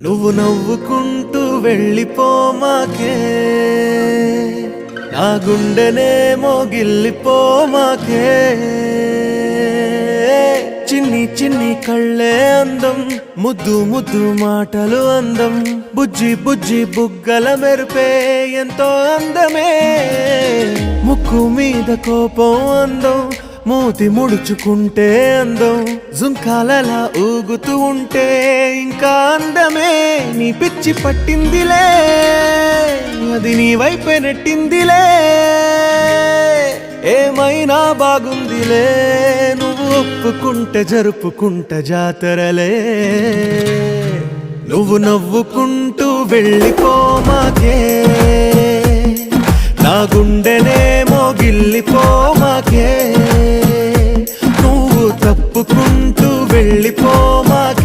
నువ్వు నవ్వుకుంటూ వెళ్ళిపోమాకే, నా గుండెనేమో గిల్లిపోమాకే. చిన్ని చిన్ని కళ్ళే అందం, ముద్దు ముద్దు మాటలు అందం, బుజ్జి బుజ్జి బుగ్గల మెరుపే ఎంతో అందమే. ముక్కు మీద కోపం అందం, మూతి ముడుచుకుంటే అందం, జుంకాలలా ఊగుతూ ఉంటే ఇంకా అందమే. నీ పిచ్చి పట్టిందిలే, అది నీ వైపే నెట్టిందిలే. ఏమైనా బాగుందిలే, నువ్వు ఒప్పుకుంటే జరుపుకుంట జాతరలే. నువ్వు నవ్వుకుంటూ వెళ్ళిపోమాకే, నా గుండెనేమో గిల్లిపోమాకే. నువ్వు తప్పుకుంటూ వెళ్ళిపోమాకే.